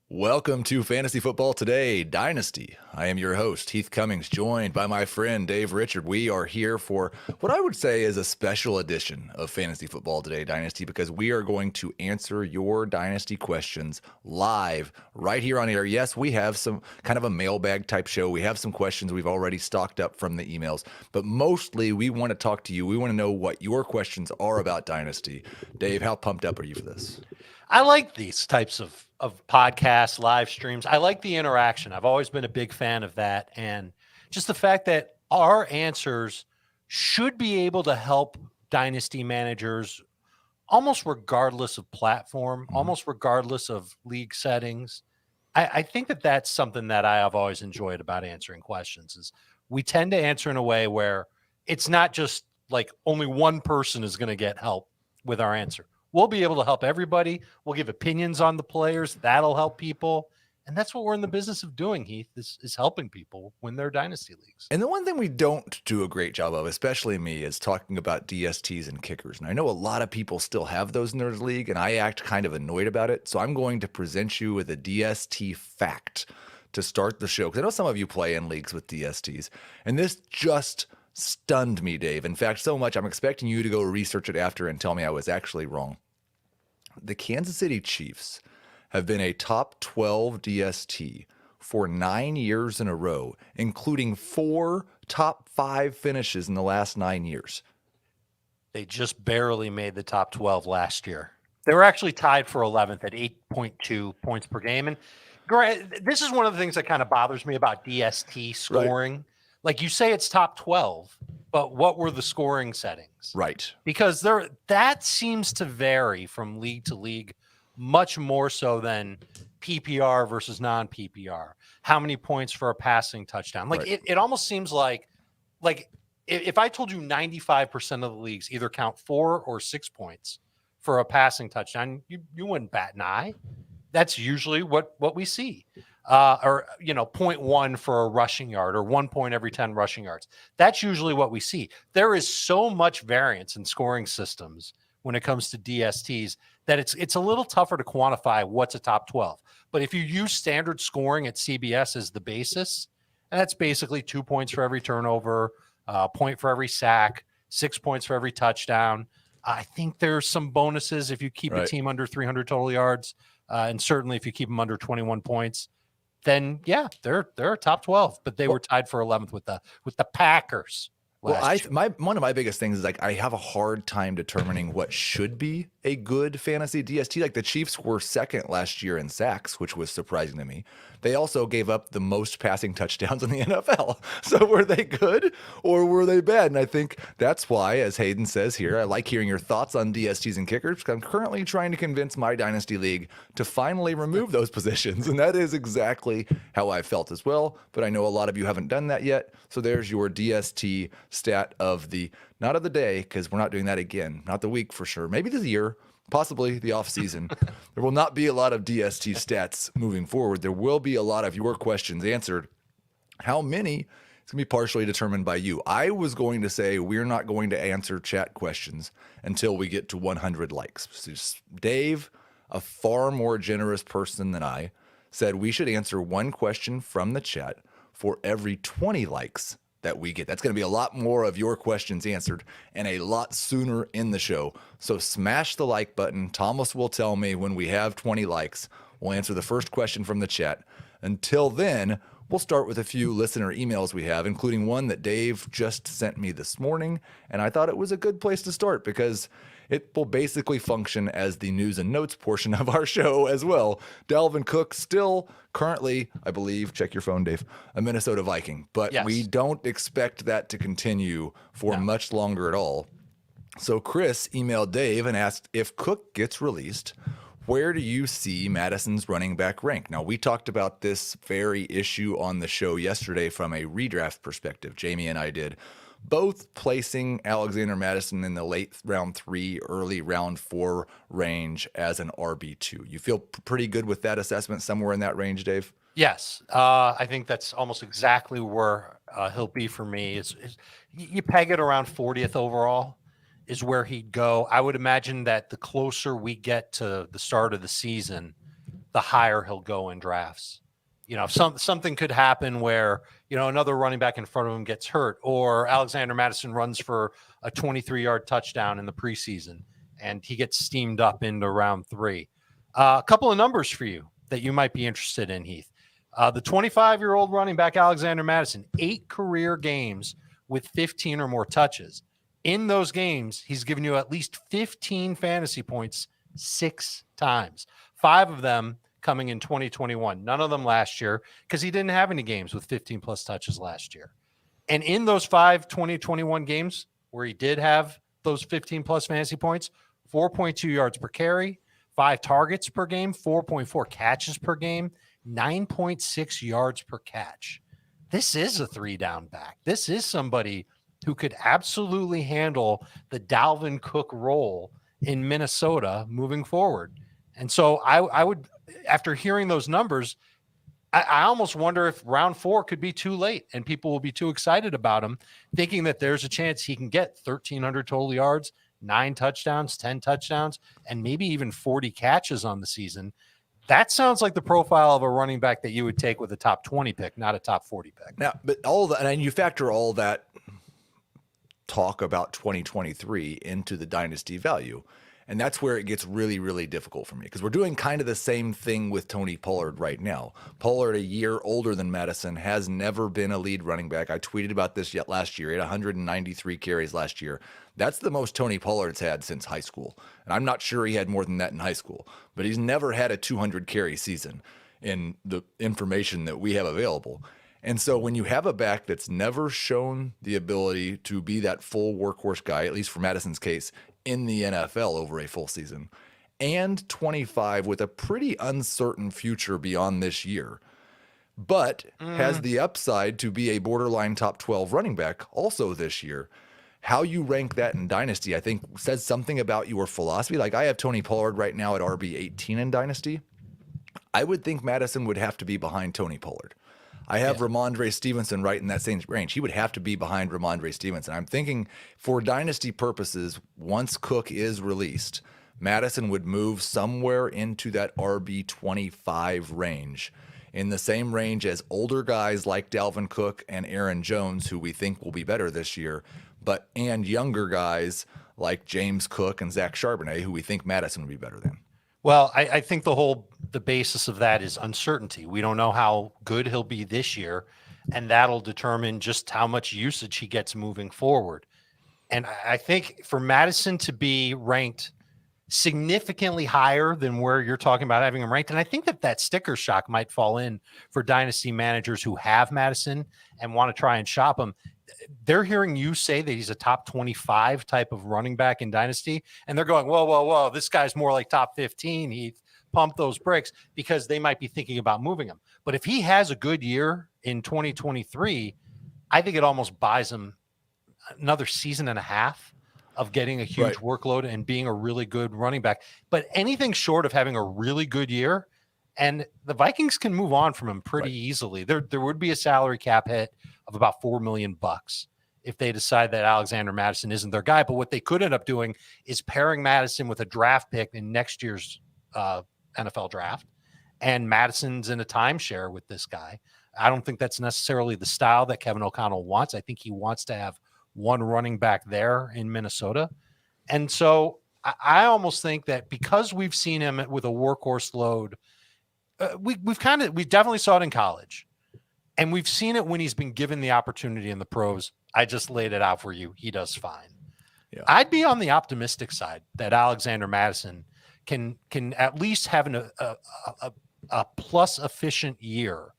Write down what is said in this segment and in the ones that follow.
Welcome to Fantasy Football Today, Dynasty. I am your host, Heath Cummings, joined by my friend Dave Richard. We are here for what I would say is a special edition of Fantasy Football Today, Dynasty, because we are going to answer your Dynasty questions live right here on air. Yes, we have some kind of a mailbag type show. We have some questions we've already stocked up from the emails, but mostly we want to talk to you. We want to know what your questions are about Dynasty. Dave, how pumped up are you for this? I like these types of podcasts, live streams. I like the interaction. I've always been a big fan of that. And just the fact that our answers should be able to help dynasty managers almost regardless of platform, almost regardless of league settings. I think that that's something that I have always enjoyed about answering questions is we tend to answer in a way where it's not just like only one person is going to get help with our answer. We'll be able to help everybody. We'll give opinions on the players. That'll help people. And that's what we're in the business of doing, Heath, is helping people win their dynasty leagues. And the one thing we don't do a great job of, especially me, is talking about DSTs and kickers. And I know a lot of people still have those in their league, and I act kind of annoyed about it. So I'm going to present you with a DST fact to start the show, because I know some of you play in leagues with DSTs. And this just stunned me, Dave. In fact, so much I'm expecting you to go research it after and tell me I was actually wrong. The Kansas City Chiefs have been a top 12 DST for 9 years in a row, including 4 top 5 finishes in the last 9 years. They just barely made the top 12 last year. They were actually tied for 11th at 8.2 points per game. And this is one of the things that kind of bothers me about DST scoring. Right. Like you say it's top 12, but what were the scoring settings? Right. Because that seems to vary from league to league much more so than PPR versus non-PPR. How many points for a passing touchdown? Like right. it almost seems like if I told you 95% of the leagues either count 4 or 6 points for a passing touchdown, you wouldn't bat an eye. That's usually what we see. Or 0.1 for a rushing yard or 1 point every 10 rushing yards. That's usually what we see. There is so much variance in scoring systems when it comes to DSTs that it's a little tougher to quantify what's a top 12. But if you use standard scoring at CBS as the basis, and that's basically 2 points for every turnover, point for every sack, 6 points for every touchdown. I think there's some bonuses if you keep a team under 300 total yards, and certainly if you keep them under 21 points. Then yeah, they're a top 12, but they were tied for 11th with the Packers. Well, one of my biggest things is like I have a hard time determining what should be a good fantasy DST. Like the Chiefs were second last year in sacks, which was surprising to me. They also gave up the most passing touchdowns in the NFL. So were they good or were they bad? And I think that's why, as Hayden says here, I like hearing your thoughts on DSTs and kickers because I'm currently trying to convince my Dynasty League to finally remove those positions. And that is exactly how I felt as well. But I know a lot of you haven't done that yet. So there's your DST stat of not of the day, because we're not doing that again. Not the week for sure. Maybe the year. Possibly the off season. There will not be a lot of DST stats moving forward. There will be a lot of your questions answered. How many? It's going to be partially determined by you. I was going to say we're not going to answer chat questions until we get to 100 likes. So Dave, a far more generous person than I, said we should answer one question from the chat for every 20 likes that we get. That's going to be a lot more of your questions answered and a lot sooner in the show. So smash the like button. Thomas will tell me when we have 20 likes. We'll answer the first question from the chat. Until then, we'll start with a few listener emails we have, including one that Dave just sent me this morning. And I thought it was a good place to start because it will basically function as the news and notes portion of our show as well. Dalvin Cook still currently, I believe, check your phone, Dave, a Minnesota Viking. But yes, we don't expect that to continue for much longer at all. So Chris emailed Dave and asked if Cook gets released, where do you see Mattison's running back rank? Now, we talked about this very issue on the show yesterday from a redraft perspective. Jamey and I did. Both placing Alexander Mattison in the late round 3, early round 4 range as an RB2. You feel pretty good with that assessment, somewhere in that range, Dave? Yes. I think that's almost exactly where he'll be for me. You peg it around 40th overall is where he'd go. I would imagine that the closer we get to the start of the season, the higher he'll go in drafts. If something could happen where, another running back in front of him gets hurt, or Alexander Mattison runs for a 23-yard touchdown in the preseason and he gets steamed up into round 3. A couple of numbers for you that you might be interested in, Heath. The 25-year-old running back Alexander Mattison, 8 career games with 15 or more touches. In those games, he's given you at least 15 fantasy points 6 times. 5 of them coming in 2021. None of them last year because he didn't have any games with 15-plus touches last year. And in those 5 2021 games where he did have those 15-plus fantasy points, 4.2 yards per carry, 5 targets per game, 4.4 catches per game, 9.6 yards per catch. This is a 3-down back. This is somebody who could absolutely handle the Dalvin Cook role in Minnesota moving forward. And so I would, after hearing those numbers, I almost wonder if round 4 could be too late and people will be too excited about him, thinking that there's a chance he can get 1,300 total yards, 9 touchdowns, 10 touchdowns, and maybe even 40 catches on the season. That sounds like the profile of a running back that you would take with a top 20 pick, not a top 40 pick. Now, but all that, and you factor all that talk about 2023 into the dynasty value. And that's where it gets really, really difficult for me because we're doing kind of the same thing with Tony Pollard right now. Pollard, a year older than Mattison, has never been a lead running back. I tweeted about this yet last year. He had 193 carries last year. That's the most Tony Pollard's had since high school. And I'm not sure he had more than that in high school, but he's never had a 200 carry season in the information that we have available. And so when you have a back that's never shown the ability to be that full workhorse guy, at least for Mattison's case, in the NFL over a full season, and 25 with a pretty uncertain future beyond this year, but has the upside to be a borderline top 12 running back also this year, how you rank that in Dynasty, I think says something about your philosophy. Like I have Tony Pollard right now at RB 18 in Dynasty. I would think Mattison would have to be behind Tony Pollard. I have Ramondre Stevenson right in that same range. He would have to be behind Ramondre Stevenson. I'm thinking for dynasty purposes, once Cook is released, Mattison would move somewhere into that RB 25 range, in the same range as older guys like Dalvin Cook and Aaron Jones, who we think will be better this year, and younger guys like James Cook and Zach Charbonnet, who we think Mattison would be better than. Well, I think the basis of that is uncertainty. We don't know how good he'll be this year, and that'll determine just how much usage he gets moving forward. And I think for Mattison to be ranked significantly higher than where you're talking about having him ranked, and I think that sticker shock might fall in for dynasty managers who have Mattison and want to try and shop him. They're hearing you say that he's a top 25 type of running back in Dynasty, and they're going, whoa, this guy's more like top 15. He pumped those bricks because they might be thinking about moving him. But if he has a good year in 2023, I think it almost buys him another season and a half of getting a huge workload and being a really good running back. But anything short of having a really good year, and the Vikings can move on from him pretty easily. There would be a salary cap hit of about $4 million if they decide that Alexander Mattison isn't their guy. But what they could end up doing is pairing Mattison with a draft pick in next year's NFL draft, and Mattison's in a timeshare with this guy. I don't think that's necessarily the style that Kevin O'Connell wants. I think he wants to have one running back there in Minnesota. And so I almost think that because we've seen him with a workhorse load, we definitely saw it in college. And we've seen it when he's been given the opportunity in the pros. I just laid it out for you. He does fine. Yeah. I'd be on the optimistic side that Alexander Mattison can at least have a plus efficient year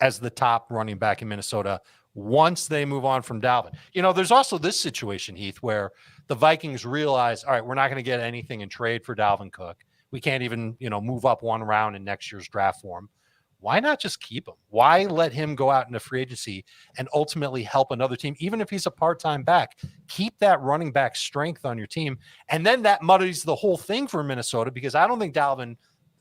as the top running back in Minnesota once they move on from Dalvin. There's also this situation, Heath, where the Vikings realize, all right, we're not going to get anything in trade for Dalvin Cook. We can't even, move up one round in next year's draft for him. Why not just keep him? Why let him go out into free agency and ultimately help another team, even if he's a part-time back? Keep that running back strength on your team. And then that muddies the whole thing for Minnesota, because I don't think Dalvin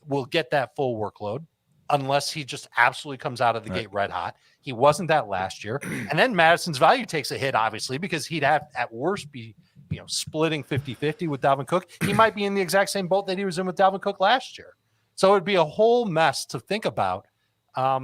will get that full workload unless he just absolutely comes out of the gate red hot. He wasn't that last year. And then Madison's value takes a hit, obviously, because he'd have at worst be splitting 50-50 with Dalvin Cook. He might be in the exact same boat that he was in with Dalvin Cook last year. So it'd be a whole mess to think about. I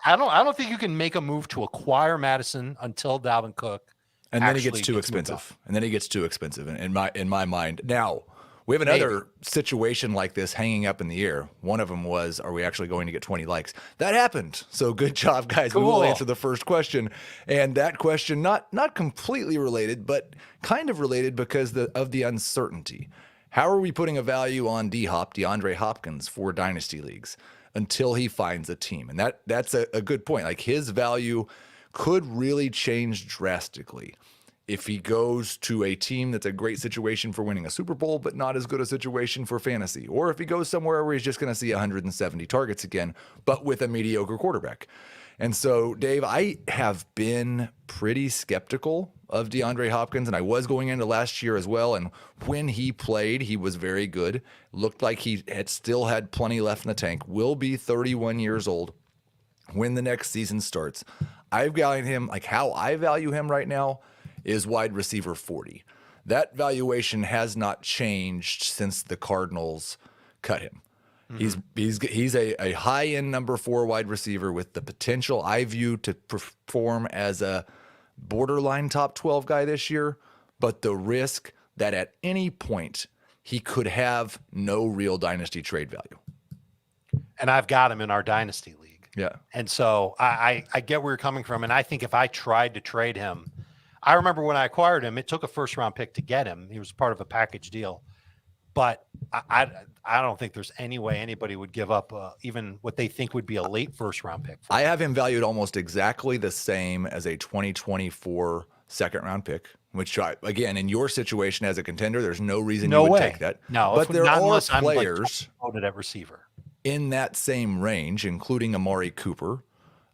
don't think you can make a move to acquire Mattison until Dalvin Cook. And then he gets too expensive. In my mind. Now, we have another situation like this hanging up in the air. One of them was, are we actually going to get 20 likes? That happened. So good job, guys. Cool. We will answer the first question. And that question, not completely related, but kind of related because of the uncertainty. How are we putting a value on DeAndre Hopkins for Dynasty leagues until he finds a team? And that's a good point. Like, his value could really change drastically if he goes to a team that's a great situation for winning a Super Bowl, but not as good a situation for fantasy. Or if he goes somewhere where he's just going to see 170 targets again, but with a mediocre quarterback. And so, Dave, I have been pretty skeptical of DeAndre Hopkins, and I was going into last year as well. And when he played, he was very good. Looked like he still had plenty left in the tank. Will be 31 years old when the next season starts. I've valued him, like how I value him right now is wide receiver 40. That valuation has not changed since the Cardinals cut him. Mm-hmm. He's a high-end number 4 wide receiver with the potential, I view, to perform as a borderline top 12 guy this year, but the risk that at any point he could have no real dynasty trade value. And I've got him in our dynasty league. Yeah. And so I get where you're coming from. And I think if I tried to trade him, I remember when I acquired him, it took a first-round pick to get him. He was part of a package deal. But I don't think there's any way anybody would give up even what they think would be a late first-round pick. I have him valued almost exactly the same as a 2024 second-round pick, which, again, in your situation as a contender, there's no reason you would take that. No, but there are players I'm like at receiver in that same range, including Amari Cooper,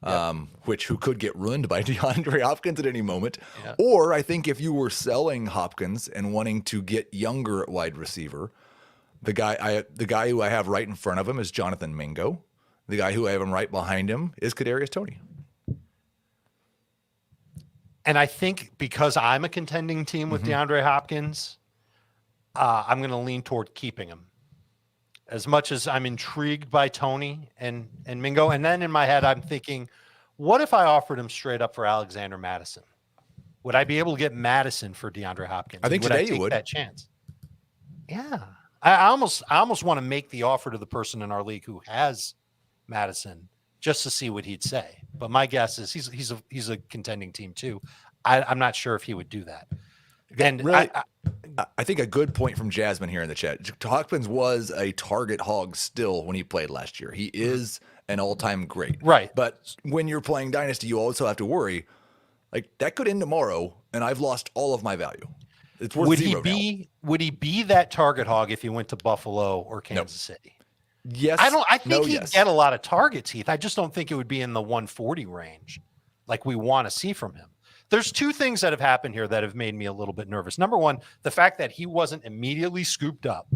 who could get ruined by DeAndre Hopkins at any moment. Yep. Or I think if you were selling Hopkins and wanting to get younger at wide receiver, the guy who I have right in front of him is Jonathan Mingo. The guy who I have him right behind him is Kadarius Toney. And I think because I'm a contending team with DeAndre Hopkins, I'm going to lean toward keeping him. As much as I'm intrigued by Toney and Mingo. And then in my head, I'm thinking, what if I offered him straight up for Alexander Mattison? Would I be able to get Mattison for DeAndre Hopkins? I think today you would. That chance. Yeah. I almost want to make the offer to the person in our league who has Mattison just to see what he'd say. But my guess is he's a contending team too. I'm not sure if he would do that. And really, I think a good point from Jasmine here in the chat. Hopkins was a target hog still when he played last year. He is an all-time great. Right. But when you're playing Dynasty, you also have to worry, like, that could end tomorrow, and I've lost all of my value. It's worth zero now. Would he be that target hog if he went to Buffalo or Kansas City? Yes. I think he'd get a lot of targets, Heath. I just don't think it would be in the 140 range like we want to see from him. There's two things that have happened here that have made me a little bit nervous. Number one, the fact that he wasn't immediately scooped up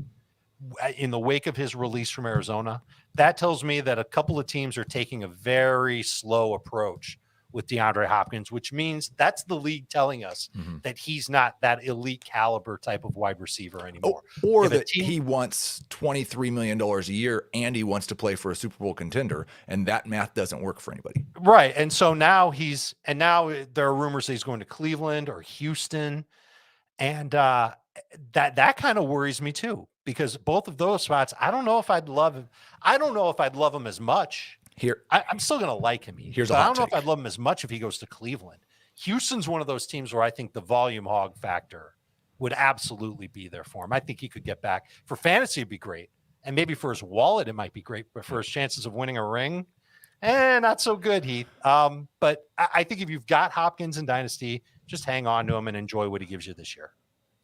in the wake of his release from Arizona. That tells me that a couple of teams are taking a very slow approach with DeAndre Hopkins, which means that's the league telling us that he's not that elite caliber type of wide receiver anymore. Or that he wants $23 million a year and he wants to play for a Super Bowl contender, and that math doesn't work for anybody. Right. And so now there are rumors that he's going to Cleveland or Houston. And that kind of worries me too, because both of those spots, I don't know if I'd love him. I don't know if I'd love him as much. I'm still going to like him. Here's I don't know if I'd love him as much if he goes to Cleveland. Houston's one of those teams where I think the volume hog factor would absolutely be there for him. I think he could get back. For fantasy, it'd be great. And maybe for his wallet, it might be great. But for his chances of winning a ring, not so good, Heath. But I think if you've got Hopkins in Dynasty, just hang on to him and enjoy what he gives you this year.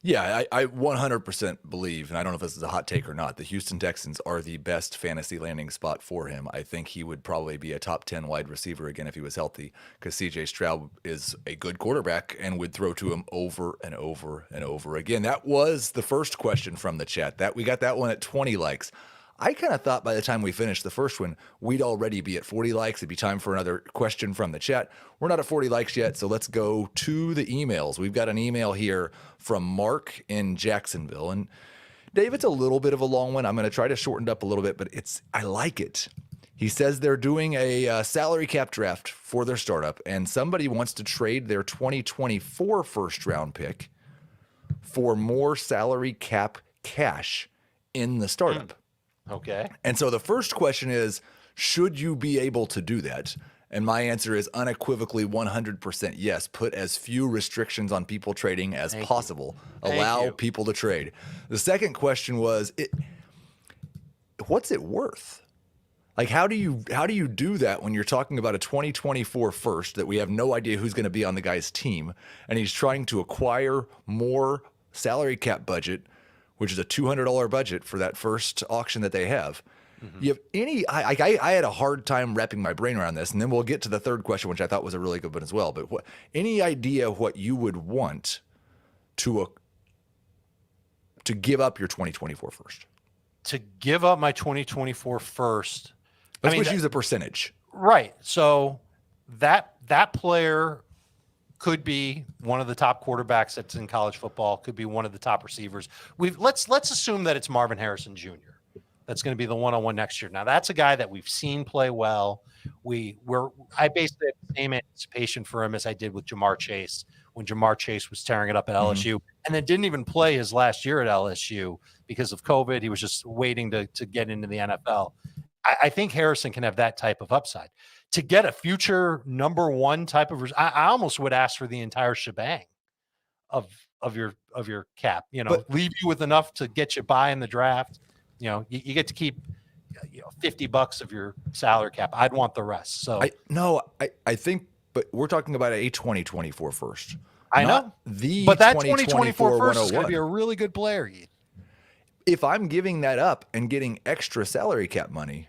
Yeah, I 100% believe, and I don't know if this is a hot take or not, the Houston Texans are the best fantasy landing spot for him. I think he would probably be a top 10 wide receiver again if he was healthy, because C.J. Stroud is a good quarterback and would throw to him over and over and over again. That was the first question from the chat. We got that one at 20 likes. I kind of thought by the time we finished the first one, we'd already be at 40 likes. It'd be time for another question from the chat. We're not at 40 likes yet, so let's go to the emails. We've got an email here from Mark in Jacksonville. And Dave, it's a little bit of a long one. I'm going to try to shorten it up a little bit, but I like it. He says they're doing a salary cap draft for their startup, and somebody wants to trade their 2024 first-round pick for more salary cap cash in the startup. Okay. And so the first question is, should you be able to do that? And my answer is unequivocally 100% yes. Put as few restrictions on people trading as possible. Allow people to trade. The second question was, what's it worth? Like, how do you do that when you're talking about a 2024 first that we have no idea who's going to be on the guy's team, and he's trying to acquire more salary cap budget, which is a $200 budget for that first auction that they have? You have any? I had a hard time wrapping my brain around this, and then we'll get to the third question, which I thought was a really good one as well. But any idea what you would want to give up your 2024 first? To give up my 2024 first. Let's use a percentage. Right. So that player could be one of the top quarterbacks that's in college football. Could be one of the top receivers. Let's assume that it's Marvin Harrison Jr. That's going to be the one-on-one next year. Now, that's a guy that we've seen play well. I basically have the same anticipation for him as I did with Jamar Chase when Jamar Chase was tearing it up at LSU, and then didn't even play his last year at LSU because of COVID. He was just waiting to get into the NFL. I think Harrison can have that type of upside. To get a future number one type of – I almost would ask for the entire shebang of your cap. Leave you with enough to get you by in the draft. You get to keep $50 of your salary cap. I'd want the rest. So I think, but we're talking about a 2024 first. I know, but that 2024 first is going to be a really good player. If I'm giving that up and getting extra salary cap money,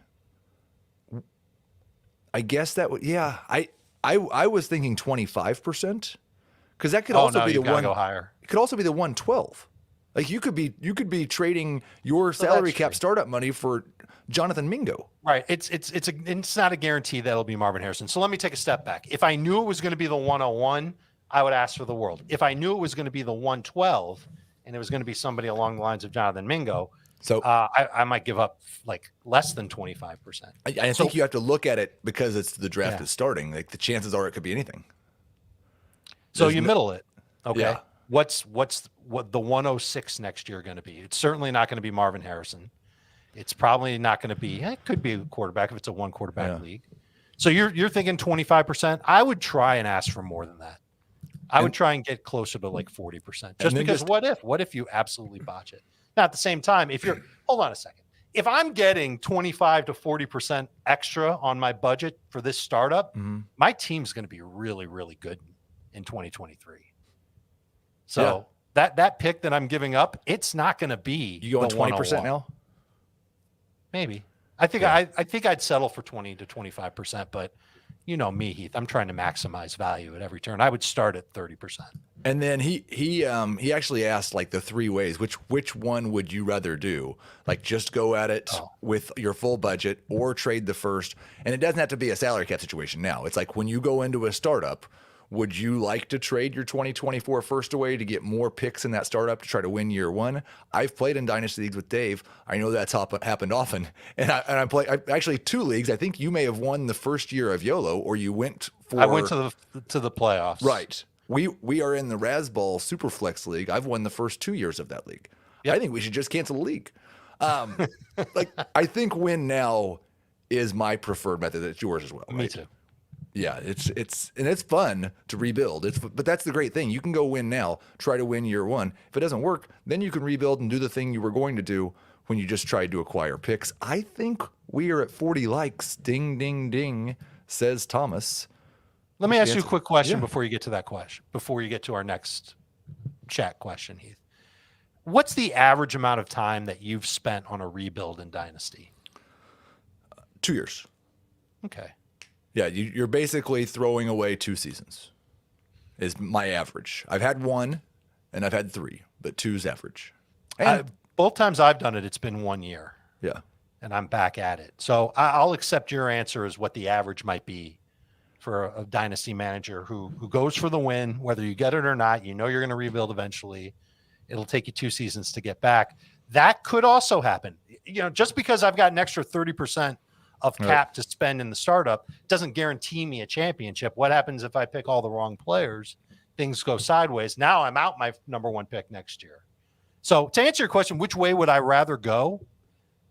I guess that would, yeah. I was thinking 25% because that could also be the one. Go higher. It could also be the 112. Like you could be trading your salary cap startup money for Jonathan Mingo. Right. It's not a guarantee that it'll be Marvin Harrison. So let me take a step back. If I knew it was going to be the 101, I would ask for the world. If I knew it was going to be the 112 and it was going to be somebody along the lines of Jonathan Mingo, so I might give up like less than 25%. I think you have to look at it because it's the draft is starting. Like the chances are it could be anything. So you middle it. Okay. Yeah. What's the 106 next year going to be? It's certainly not going to be Marvin Harrison. It's probably not going to be. It could be a quarterback if it's a one quarterback league. So you're thinking 25%. I would try and ask for more than that. I would try and get closer to like 40%. Just because what if you absolutely botch it? Now at the same time, hold on a second. If I'm getting 25 to 40% extra on my budget for this startup, my team's going to be really, really good in 2023. So that pick that I'm giving up, it's not going to be. You going 20% now? Maybe. I think I'd settle for 20 to 25%, but you know me, Heath. I'm trying to maximize value at every turn. I would start at 30%. And then he actually asked like the three ways. Which one would you rather do? Like just go at it with your full budget or trade the first. And it doesn't have to be a salary cap situation now. It's like when you go into a startup, would you like to trade your 2024 first away to get more picks in that startup to try to win year one? I've played in Dynasty leagues with Dave. I know that's happened often. And I actually 2 leagues. I think you may have won the first year of YOLO, or you went for. I went to the playoffs. Right. We are in the Razzball Superflex League. I've won the first 2 years of that league. Yep. I think we should just cancel the league. I think win now is my preferred method. It's yours as well. Right? Me too. Yeah, it's fun to rebuild. But that's the great thing. You can go win now, try to win year one. If it doesn't work, then you can rebuild and do the thing you were going to do when you just tried to acquire picks. I think we are at 40 likes. Ding, ding, ding, says Thomas. Let me ask you a quick question before you get to that question, before you get to our next chat question, Heath. What's the average amount of time that you've spent on a rebuild in Dynasty? 2 years. Okay. Yeah, you're basically throwing away 2 seasons is my average. I've had 1 and I've had 3, but 2's average. And both times I've done it, it's been 1 year. Yeah. And I'm back at it. So I'll accept your answer as what the average might be for a Dynasty manager who goes for the win, whether you get it or not. You know you're going to rebuild eventually. It'll take you 2 seasons to get back. That could also happen. Just because I've got an extra 30% of cap to spend in the startup doesn't guarantee me a championship. What happens if I pick all the wrong players? Things go sideways. Now I'm out my number one pick next year. So to answer your question, which way would I rather go?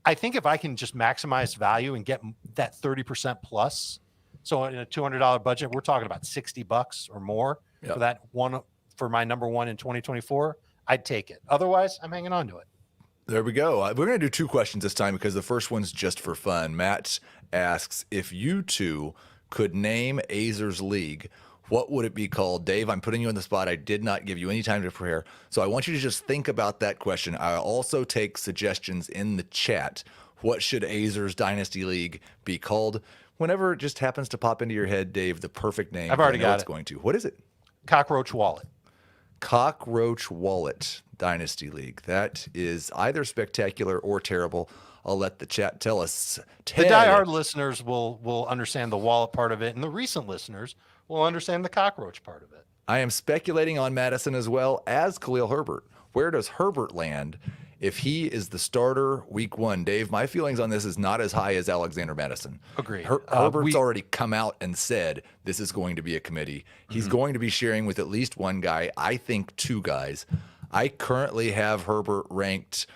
I think if I can just maximize value and get that 30% plus. So in a $200 budget, we're talking about $60 or more for that one, for my number one in 2024. I'd take it. Otherwise, I'm hanging on to it. There we go. We're going to do two questions this time because the first one's just for fun. Matt asks, if you two could name Azer's league, what would it be called? Dave, I'm putting you on the spot. I did not give you any time to prepare. So I want you to just think about that question. I'll also take suggestions in the chat. What should Azer's Dynasty League be called? Whenever it just happens to pop into your head, Dave, the perfect name. I've already got it. Going to. What is it? Cockroach Wallet. Cockroach Wallet Dynasty League. That is either spectacular or terrible. I'll let the chat tell us. The diehard listeners will understand the wallet part of it, and the recent listeners will understand the cockroach part of it. I am speculating on Mattison as well as Khalil Herbert. Where does Herbert land if he is the starter week one? Dave, my feelings on this is not as high as Alexander Mattison. Agreed. Herbert's already come out and said this is going to be a committee. He's going to be sharing with at least one guy, I think two guys. I currently have Herbert ranked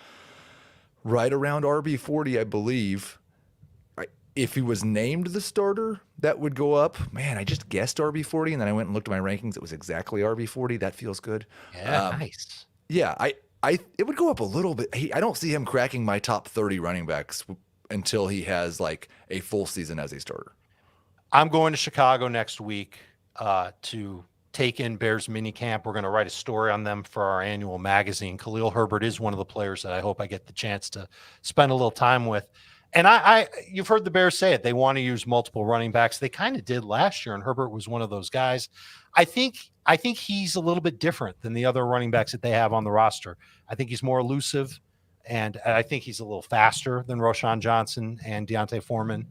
right around RB40, I believe. If he was named the starter, that would go up. Man, I just guessed RB40, and then I went and looked at my rankings. It was exactly RB40. That feels good. Yeah, nice. Yeah, it would go up a little bit. I don't see him cracking my top 30 running backs until he has like a full season as a starter. I'm going to Chicago next week to take in Bears minicamp. We're going to write a story on them for our annual magazine. Khalil Herbert is one of the players that I hope I get the chance to spend a little time with. And you've heard the Bears say it. They want to use multiple running backs. They kind of did last year, and Herbert was one of those guys. I think he's a little bit different than the other running backs that they have on the roster. I think he's more elusive, and I think he's a little faster than Roschon Johnson and Deontay Foreman.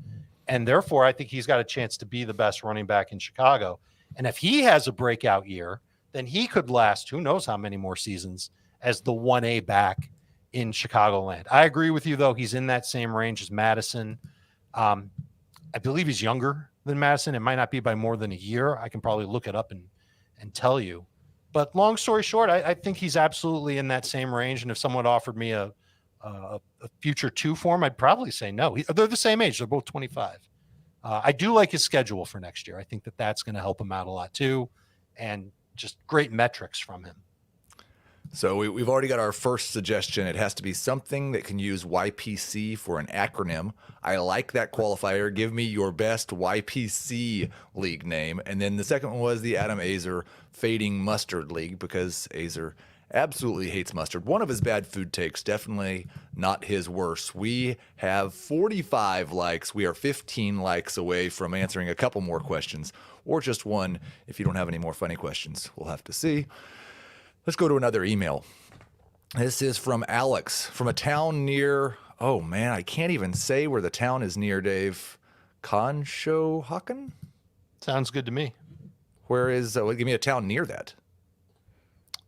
And therefore, I think he's got a chance to be the best running back in Chicago. And if he has a breakout year, then he could last who knows how many more seasons as the 1A back in Chicagoland. I agree with you, though. He's in that same range as Mattison. I believe he's younger than Mattison. It might not be by more than a year. I can probably look it up and tell you. But long story short, I think he's absolutely in that same range. And if someone offered me a future two for him, I'd probably say no. They're the same age. They're both 25. I do like his schedule for next year. I think that's going to help him out a lot too. And just great metrics from him. So we've already got our first suggestion. It has to be something that can use YPC for an acronym. I like that qualifier. Give me your best YPC league name. And then the second one was the Adam Azer Fading Mustard League, because Azer absolutely hates mustard. One of his bad food takes, definitely not his worst. We have 45 likes. We are 15 likes away from answering a couple more questions, or just one if you don't have any more funny questions. We'll have to see. Let's go to another email. This is from Alex from a town near, oh man, I can't even say where the town is near, Dave. Conshohocken? Sounds good to me. Where is, give me a town near that.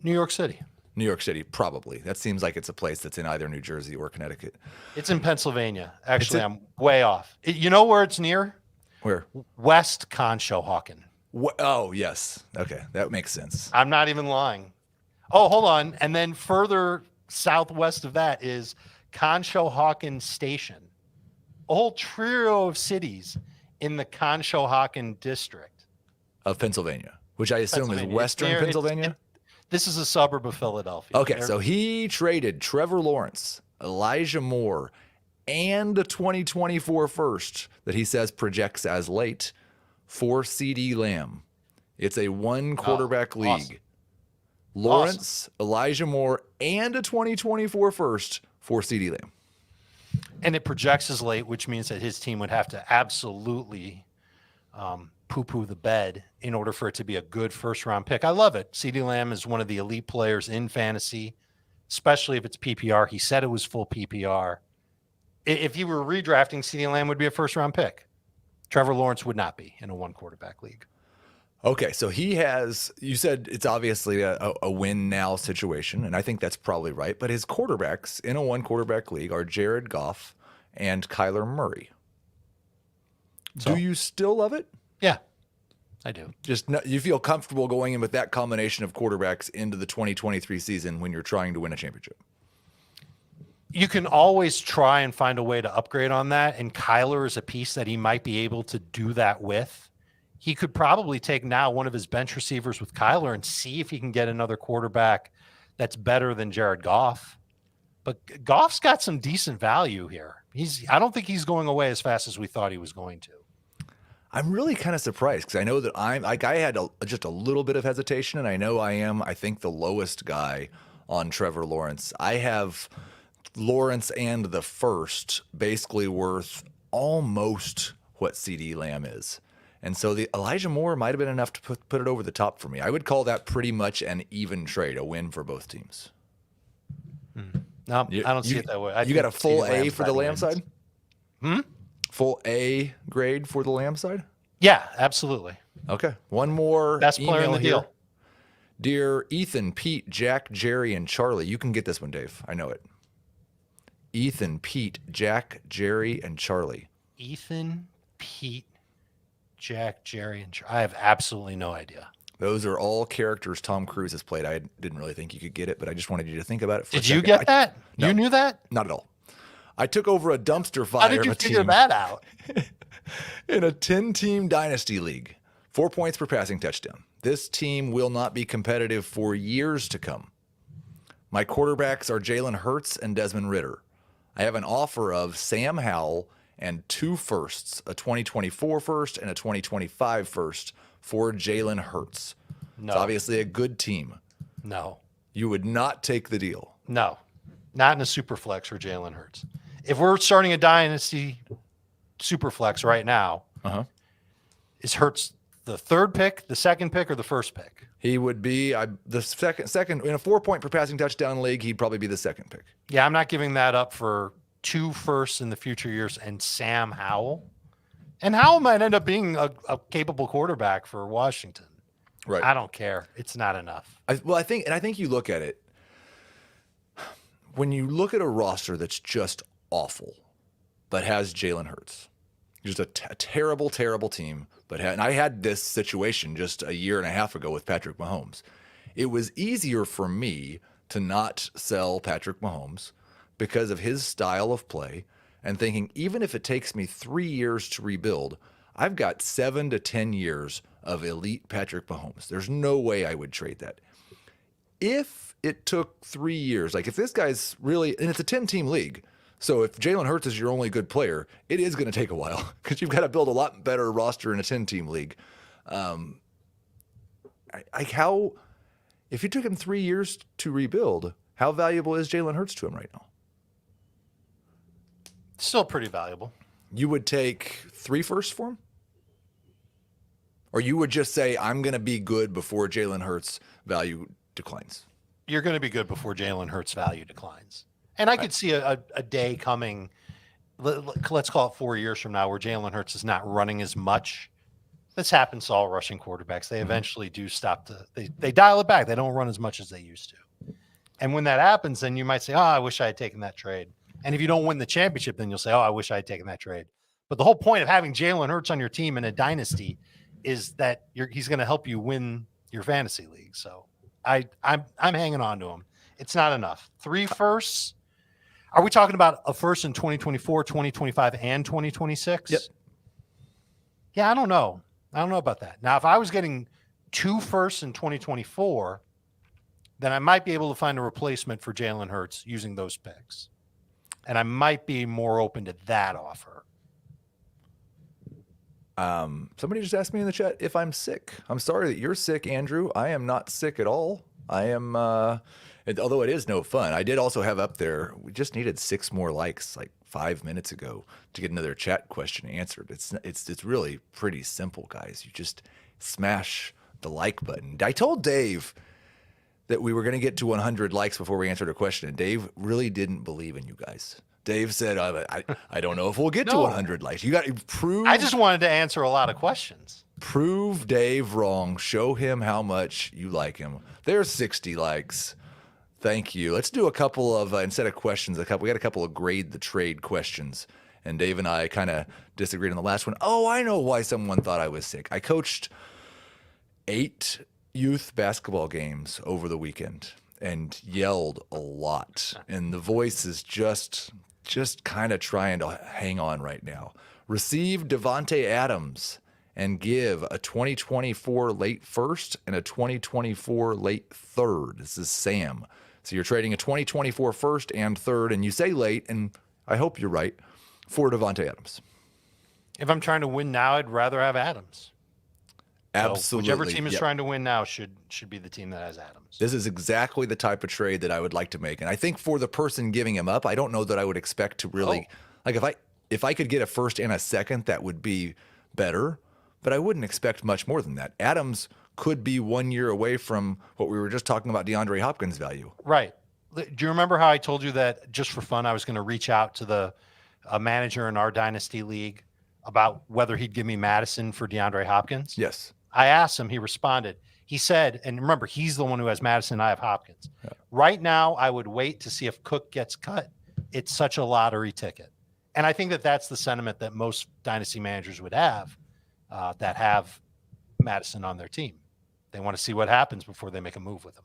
New York City. New York City, probably. That seems like it's a place that's in either New Jersey or Connecticut. It's in Pennsylvania. Actually, I'm way off. You know where it's near? Where? West Conshohocken. Oh, yes. Okay, that makes sense. I'm not even lying. Oh, hold on. And then further southwest of that is Conshohocken Station. A whole trio of cities in the Conshohocken district of Pennsylvania, which I assume is Western Pennsylvania. This is a suburb of Philadelphia. Okay, so he traded Trevor Lawrence, Elijah Moore, and a 2024 first that he says projects as late for CD Lamb. It's a one quarterback league. Awesome. Lawrence, Elijah Moore, and a 2024 first for CD Lamb. And it projects as late, which means that his team would have to absolutely poo-poo the bed in order for it to be a good first-round pick. I love it. CD Lamb is one of the elite players in fantasy, especially if it's PPR. He said it was full PPR. If you were redrafting, CD Lamb would be a first-round pick. Trevor Lawrence would not be in a one-quarterback league. Okay, so you said it's obviously a win now situation, and I think that's probably right. But his quarterbacks in a one quarterback league are Jared Goff and Kyler Murray. So? Do you still love it? Yeah, I do. You feel comfortable going in with that combination of quarterbacks into the 2023 season when you're trying to win a championship? You can always try and find a way to upgrade on that, and Kyler is a piece that he might be able to do that with. He could probably take now one of his bench receivers with Kyler and see if he can get another quarterback that's better than Jared Goff. But Goff's got some decent value here. I don't think he's going away as fast as we thought he was going to. I'm really kind of surprised because I know that I had just a little bit of hesitation, and I know I think the lowest guy on Trevor Lawrence. I have Lawrence and the first basically worth almost what CeeDee Lamb is. And so the Elijah Moore might have been enough to put it over the top for me. I would call that pretty much an even trade, a win for both teams. No, I don't see it that way. You got a full A for the Lamb wins. side? Full A grade for the Lamb side? Yeah, absolutely. Okay. One more Best player in the here. deal. Dear Ethan, Pete, Jack, Jerry, and Charlie. You can get this one, Dave. I know it. Ethan, Pete, Jack, Jerry, and Charlie. Ethan, Pete, Jack, Jerry, and I have absolutely no idea. Those are all characters Tom Cruise has played. I didn't really think you could get it, but I just wanted you to think about it for a Did second. you get that? No. You knew that? Not at all. I took over a dumpster fire How did you of a figure team that out? in a 10-team Dynasty league. 4 points per passing touchdown. This team will not be competitive for years to come. My quarterbacks are Jalen Hurts and Desmond Ridder. I have an offer of Sam Howell and 2 firsts, a 2024 first and a 2025 first for Jalen Hurts. No. It's obviously a good team. No. You would not take the deal. No. Not in a super flex for Jalen Hurts. If we're starting a Dynasty super flex right now, is Hurts the third pick, the second pick, or the first pick? He would be the second in a 4 point per passing touchdown league. He'd probably be the second pick. Yeah, I'm not giving that up for 2 firsts in the future years and Sam Howell. And Howell might end up being a capable quarterback for Washington. Right. I don't care. It's not enough. I think you look at it. When you look at a roster that's just awful, but has Jalen Hurts, just a terrible, terrible team. And I had this situation just a year and a half ago with Patrick Mahomes. It was easier for me to not sell Patrick Mahomes because of his style of play and thinking, even if it takes me 3 years to rebuild, I've got 7 to 10 years of elite Patrick Mahomes. There's no way I would trade that. If it took 3 years, like if this guy's really, and it's a 10-team league, so if Jalen Hurts is your only good player, it is going to take a while because you've got to build a lot better roster in a 10-team league. If it took him 3 years to rebuild, how valuable is Jalen Hurts to him right now? Still pretty valuable. You would take 3 firsts for him? Or you would just say, I'm going to be good before Jalen Hurts' value declines? You're going to be good before Jalen Hurts' value declines. And I could see a day coming, let's call it 4 years from now, where Jalen Hurts is not running as much. This happens to all rushing quarterbacks. They eventually do stop they dial it back. They don't run as much as they used to. And when that happens, then you might say, I wish I had taken that trade. And if you don't win the championship, then you'll say, I wish I had taken that trade. But the whole point of having Jalen Hurts on your team in a dynasty is that he's going to help you win your fantasy league. So I'm hanging on to him. It's not enough. 3 firsts. Are we talking about a first in 2024, 2025, and 2026? Yep. Yeah, I don't know. I don't know about that. Now, if I was getting 2 firsts in 2024, then I might be able to find a replacement for Jalen Hurts using those picks. And I might be more open to that offer. Somebody just asked me in the chat if I'm sick. I'm sorry that you're sick, Andrew. I am not sick at all. I am, although it is no fun. I did also have up there, we just needed 6 more likes like 5 minutes ago to get another chat question answered. It's really pretty simple, guys. You just smash the like button. I told Dave that we were going to get to 100 likes before we answered a question, and Dave really didn't believe in you guys. Dave said, I don't know if we'll get to 100 likes. You got to prove. I just wanted to answer a lot of questions. Prove Dave wrong. Show him how much you like him. There's 60 likes. Thank you. Let's do a couple of, instead of questions, we got a couple of grade the trade questions. And Dave and I kind of disagreed on the last one. Oh, I know why someone thought I was sick. I coached 8 youth basketball games over the weekend and yelled a lot. And the voice is just kind of trying to hang on right now. Receive Devontae Adams and give a 2024 late first and a 2024 late third. This is Sam. So you're trading a 2024 first and third, and you say late, and I hope you're right, for Devontae Adams. If I'm trying to win now, I'd rather have Adams. Absolutely. So whichever team is trying to win now should be the team that has Adams. This is exactly the type of trade that I would like to make. And I think for the person giving him up, I don't know that I would expect to really like if I could get a first and a second, that would be better. But I wouldn't expect much more than that. Adams could be 1 year away from what we were just talking about, DeAndre Hopkins' value. Right. Do you remember how I told you that just for fun, I was going to reach out to a manager in our Dynasty league about whether he'd give me Mattison for DeAndre Hopkins? Yes. I asked him, he responded. He said, and remember, he's the one who has Mattison, I have Hopkins. Yeah. Right now, I would wait to see if Cook gets cut. It's such a lottery ticket. And I think that that's the sentiment that most Dynasty managers would have that have Mattison on their team. They want to see what happens before they make a move with him.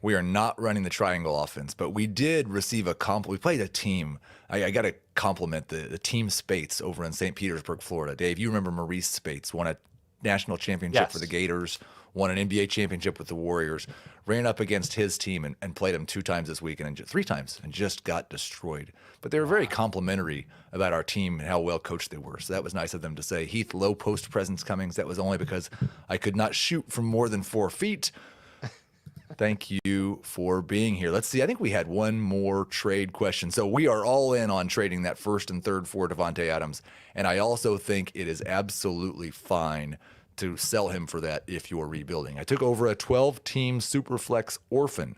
We are not running the triangle offense, but we did receive a we played a team. I got to compliment the team Spates over in St. Petersburg, Florida. Dave, you remember Maurice Spates won a national championship for the Gators, won an NBA championship with the Warriors, ran up against his team and played him 2 times this weekend and 3 times and just got destroyed. But they were very complimentary about our team and how well coached they were. So that was nice of them to say. Heath, low post presence Cummings. That was only because I could not shoot from more than 4 feet. Thank you for being here. Let's see. I think we had one more trade question. So we are all in on trading that first and third for Devontae Adams. And I also think it is absolutely fine to sell him for that if you're rebuilding. I took over a 12-team Superflex orphan.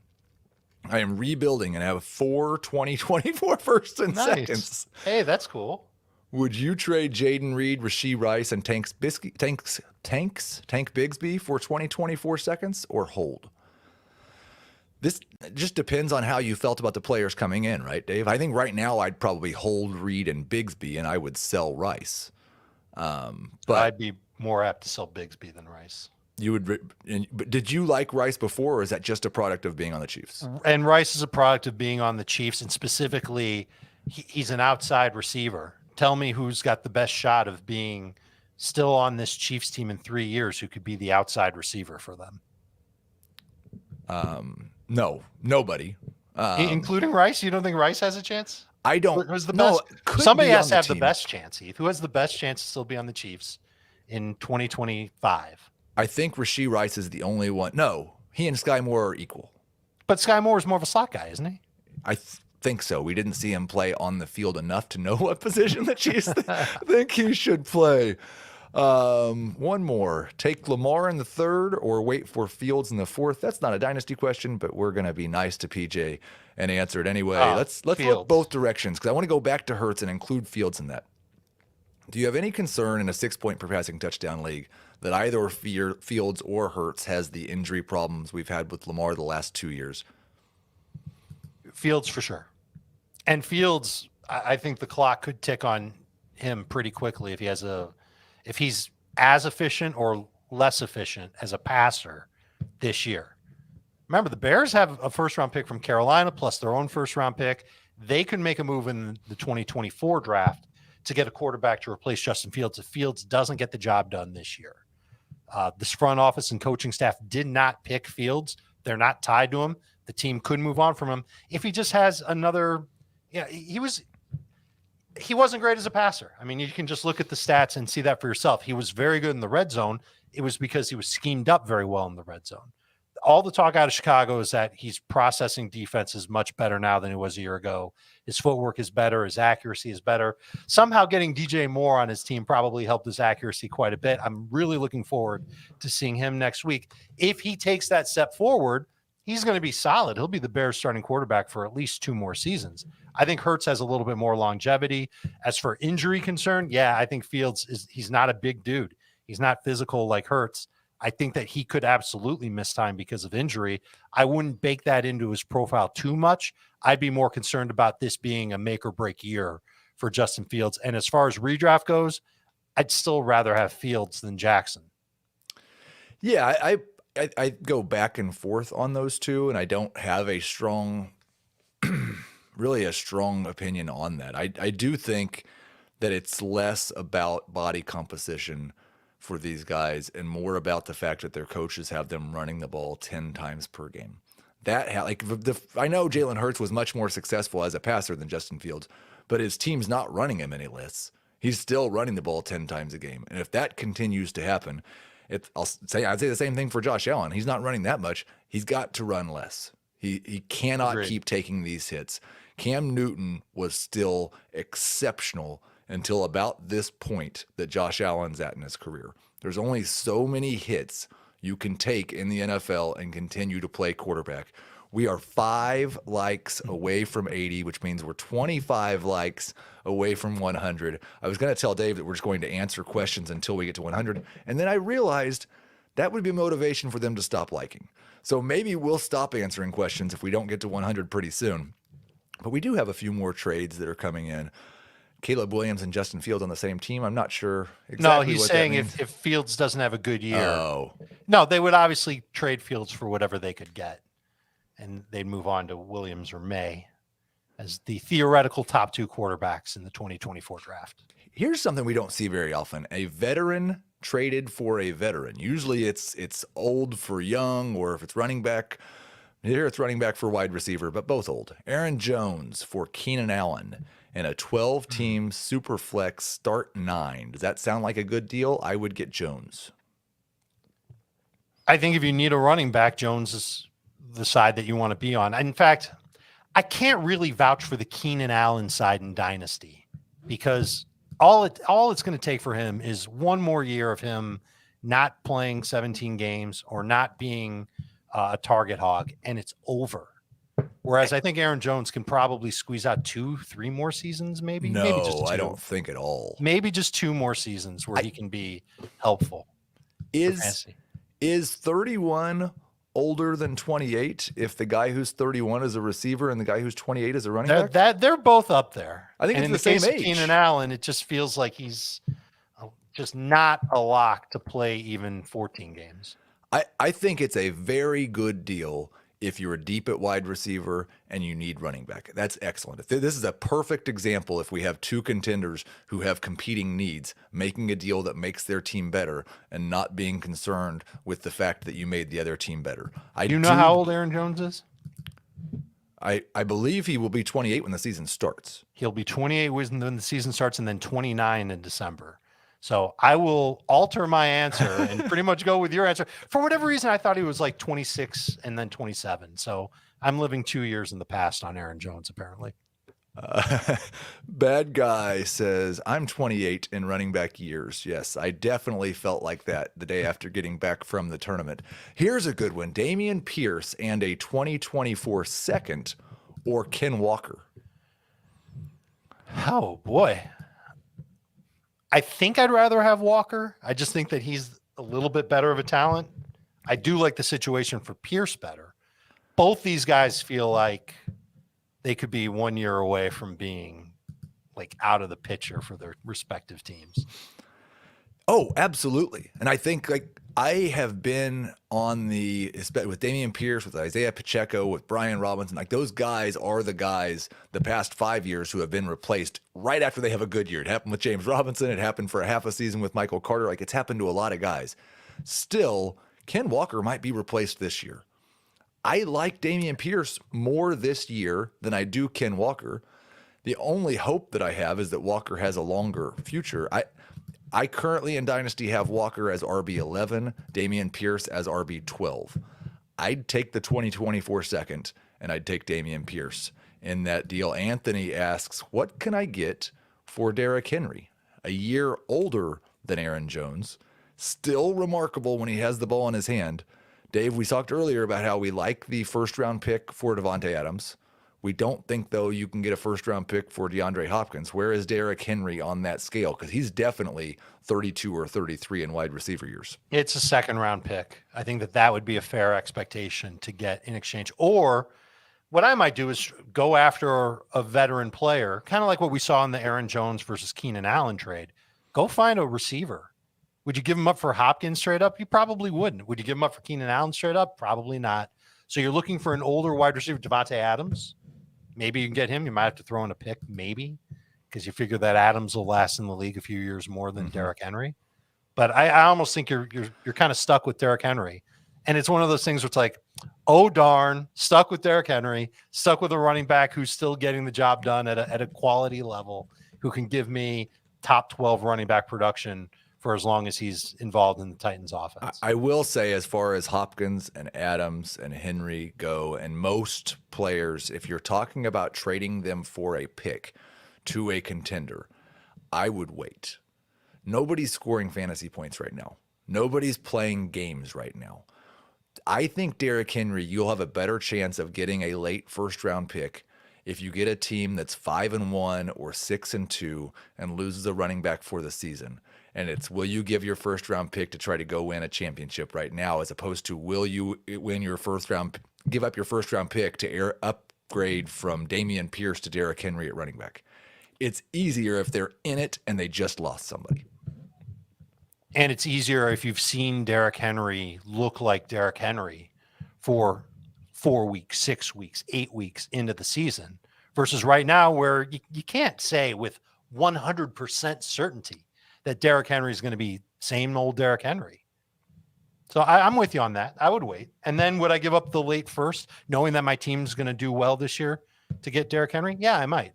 I am rebuilding and have 4 2024 firsts and seconds. Hey, that's cool. Would you trade Jaden Reed, Rashee Rice, and Tank Bigsby for 2024 seconds or hold? This just depends on how you felt about the players coming in, right, Dave? I think right now I'd probably hold Reed and Bigsby, and I would sell Rice. But I'd be more apt to sell Bigsby than Rice. You would, but did you like Rice before, or is that just a product of being on the Chiefs? And Rice is a product of being on the Chiefs, and specifically, he's an outside receiver. Tell me who's got the best shot of being still on this Chiefs team in 3 years who could be the outside receiver for them. No, nobody. Including Rice? You don't think Rice has a chance? I don't. Who's the best? Somebody has to have the best chance, Heath. Who has the best chance to still be on the Chiefs in 2025? I think Rashee Rice is the only one. No, he and Sky Moore are equal. But Sky Moore is more of a slot guy, isn't he? I think so. We didn't see him play on the field enough to know what position the Chiefs think he should play. One more. Take Lamar in the 3rd or wait for Fields in the 4th? That's not a dynasty question, but we're going to be nice to PJ and answer it anyway. Let's look both directions because I want to go back to Hurts and include Fields in that. Do you have any concern in a 6-point per passing touchdown league that either Fields or Hurts has the injury problems we've had with Lamar the last 2 years? Fields for sure. And Fields, I think the clock could tick on him pretty quickly if he's as efficient or less efficient as a passer this year. Remember, the Bears have a first-round pick from Carolina plus their own first-round pick. They could make a move in the 2024 draft to get a quarterback to replace Justin Fields if Fields doesn't get the job done this year. This front office and coaching staff did not pick Fields. They're not tied to him. The team could move on from him if he just has another. Yeah, he wasn't great as a passer. I mean, you can just look at the stats and see that for yourself. He was very good in the red zone. It was because he was schemed up very well in the red zone. All the talk out of Chicago is that he's processing defenses much better now than he was a year ago. His footwork is better. His accuracy is better. Somehow getting DJ Moore on his team probably helped his accuracy quite a bit. I'm really looking forward to seeing him next week. If he takes that step forward, he's going to be solid. He'll be the Bears starting quarterback for at least 2 more seasons. I think Hurts has a little bit more longevity. As for injury concern, yeah, I think Fields he's not a big dude. He's not physical like Hurts. I think that he could absolutely miss time because of injury. I wouldn't bake that into his profile too much. I'd be more concerned about this being a make or break year for Justin Fields. And as far as redraft goes, I'd still rather have Fields than Jackson. Yeah, I go back and forth on those two, and I don't have a strong, really a strong opinion on that. I do think that it's less about body composition for these guys and more about the fact that their coaches have them running the ball 10 times per game. I know Jalen Hurts was much more successful as a passer than Justin Fields, but his team's not running him any less. He's still running the ball 10 times a game. And if that continues to happen, I'd say the same thing for Josh Allen. He's not running that much. He's got to run less. He cannot Agreed. keep taking these hits. Cam Newton was still exceptional until about this point that Josh Allen's at in his career. There's only so many hits you can take in the NFL and continue to play quarterback. We are 5 likes away from 80, which means we're 25 likes away from 100. I was going to tell Dave that we're just going to answer questions until we get to 100. And then I realized that would be motivation for them to stop liking. So maybe we'll stop answering questions if we don't get to 100 pretty soon. But we do have a few more trades that are coming in. Caleb Williams and Justin Fields on the same team. I'm not sure exactly No, he's what saying that means. if Fields doesn't have a good year. Oh. No, they would obviously trade Fields for whatever they could get. And they'd move on to Williams or May as the theoretical top 2 quarterbacks in the 2024 draft. Here's something we don't see very often. A veteran traded for a veteran. Usually it's old for young, or if it's running back, here it's running back for wide receiver, but both old. Aaron Jones for Keenan Allen in a 12-team super flex start 9. Does that sound like a good deal? I would get Jones. I think if you need a running back, Jones is the side that you want to be on. In fact, I can't really vouch for the Keenan Allen side in Dynasty because all it's going to take for him is one more year of him not playing 17 games or not being a target hog, and it's over. Whereas I think Aaron Jones can probably squeeze out 2-3 more seasons, maybe. No, maybe just 2. I don't think at all. Maybe just 2 more seasons where he can be helpful. Is 31 older than 28 if the guy who's 31 is a receiver and the guy who's 28 is a running back? They're both up there. I think and it's in the the same case age. of Keenan Allen, it just feels like he's just not a lock to play even 14 games. I think it's a very good deal if you're deep at wide receiver and you need running back. That's excellent. This is a perfect example if we have 2 contenders who have competing needs, making a deal that makes their team better and not being concerned with the fact that you made the other team better. You know how old Aaron Jones is? I believe he will be 28 when the season starts. He'll be 28 when the season starts and then 29 in December. So I will alter my answer and pretty much go with your answer. For whatever reason, I thought he was like 26 and then 27. So I'm living 2 years in the past on Aaron Jones, apparently. Bad Guy says, I'm 28 in running back years. Yes, I definitely felt like that the day after getting back from the tournament. Here's a good one. Dameon Pierce and a 2024 second or Ken Walker. Oh, boy. I think I'd rather have Walker. I just think that he's a little bit better of a talent. I do like the situation for Pierce better. Both these guys feel like they could be 1 year away from being like out of the picture for their respective teams. Oh, absolutely. And I think like I have been on with Dameon Pierce, with Isaiah Pacheco, with Brian Robinson, like those guys are the guys the past 5 years who have been replaced right after they have a good year. It happened with James Robinson. It happened for a half a season with Michael Carter. Like it's happened to a lot of guys. Still, Ken Walker might be replaced this year. I like Dameon Pierce more this year than I do Ken Walker. The only hope that I have is that Walker has a longer future. I currently in Dynasty have Walker as RB11, Dameon Pierce as RB12. I'd take the 2024 second, and I'd take Dameon Pierce in that deal. Anthony asks, what can I get for Derrick Henry? A year older than Aaron Jones, still remarkable when he has the ball in his hand. Dave, we talked earlier about how we like the first-round pick for Devontae Adams. We don't think, though, you can get a first-round pick for DeAndre Hopkins. Where is Derrick Henry on that scale? Because he's definitely 32 or 33 in wide receiver years. It's a second-round pick. I think that would be a fair expectation to get in exchange. Or what I might do is go after a veteran player, kind of like what we saw in the Aaron Jones versus Keenan Allen trade. Go find a receiver. Would you give him up for Hopkins straight up? You probably wouldn't. Would you give him up for Keenan Allen straight up? Probably not. So you're looking for an older wide receiver, Devontae Adams. Maybe you can get him. You might have to throw in a pick, maybe, because you figure that Adams will last in the league a few years more than Derrick Henry. But I almost think you're kind of stuck with Derrick Henry. And it's one of those things where it's like, oh, darn, stuck with Derrick Henry, stuck with a running back who's still getting the job done at a quality level, who can give me top 12 running back production for as long as he's involved in the Titans offense. I will say, as far as Hopkins and Adams and Henry go, and most players, if you're talking about trading them for a pick to a contender, I would wait. Nobody's scoring fantasy points right now. Nobody's playing games right now. I think Derrick Henry, you'll have a better chance of getting a late first-round pick if you get a team that's 5-1 or 6-2 and loses a running back for the season. And it's, will you give your first-round pick to try to go win a championship right now, as opposed to, will you win your give up your first-round pick to upgrade from Dameon Pierce to Derrick Henry at running back? It's easier if they're in it and they just lost somebody. And it's easier if you've seen Derrick Henry look like Derrick Henry for 4 weeks, 6 weeks, 8 weeks into the season, versus right now where you can't say with 100% certainty that Derrick Henry is going to be same old Derrick Henry. So I'm with you on that. I would wait. And then would I give up the late first, knowing that my team's going to do well this year, to get Derrick Henry? Yeah, I might.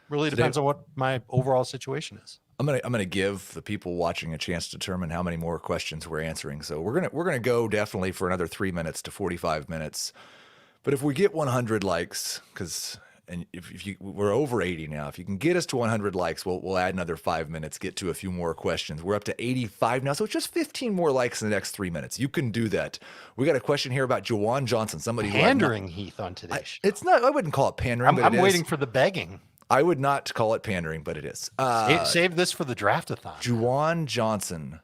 Really depends on what my overall situation is. I'm gonna give the people watching a chance to determine how many more questions we're answering. So we're gonna go definitely for another 3 minutes to 45 minutes. But if we get 100 likes, we're over 80 now. If you can get us to 100 likes, we'll add another 5 minutes, get to a few more questions. We're up to 85 now, so it's just 15 more likes in the next 3 minutes. You can do that. We got a question here about Juwan Johnson. Somebody pandering, Heath, on today's show. It's not. I wouldn't call it pandering. I'm waiting for the begging. I would not call it pandering, but it is. Save this for the draft-a-thon. Juwan Johnson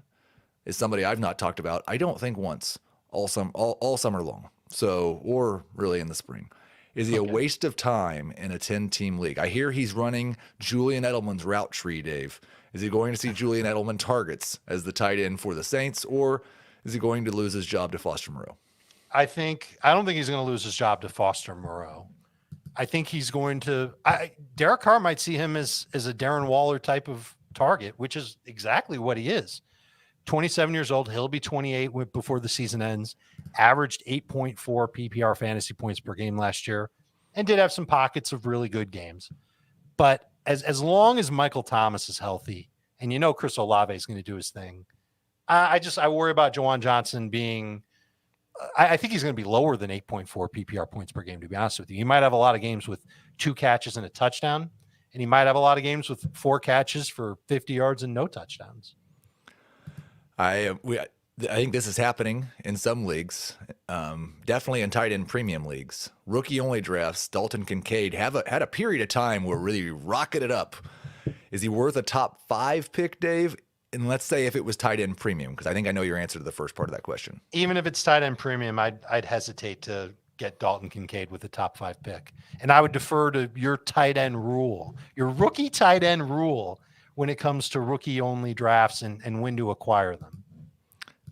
is somebody I've not talked about, I don't think, once all summer long. So, or really in the spring. Is he a waste of time in a 10-team league? I hear he's running Julian Edelman's route tree, Dave. Is he going to see Julian Edelman targets as the tight end for the Saints, or is he going to lose his job to Foster Moreau? I don't think he's going to lose his job to Foster Moreau. I think he's going to Derek Carr might see him as a Darren Waller type of target, which is exactly what he is. 27 years old. He'll be 28 before the season ends. Averaged 8.4 PPR fantasy points per game last year, and did have some pockets of really good games. But as long as Michael Thomas is healthy, and Chris Olave is going to do his thing, I worry about Juwan Johnson being. I think he's going to be lower than 8.4 PPR points per game, to be honest with you. He might have a lot of games with 2 catches and a touchdown, and he might have a lot of games with 4 catches for 50 yards and no touchdowns. I think this is happening in some leagues, definitely in tight end premium leagues. Rookie-only drafts, Dalton Kincaid had a period of time where really rocketed up. Is he worth a top 5 pick, Dave? And let's say if it was tight end premium, because I think I know your answer to the first part of that question. Even if it's tight end premium, I'd hesitate to get Dalton Kincaid with the top 5 pick. And I would defer to your tight end rule, your rookie tight end rule, when it comes to rookie-only drafts and when to acquire them.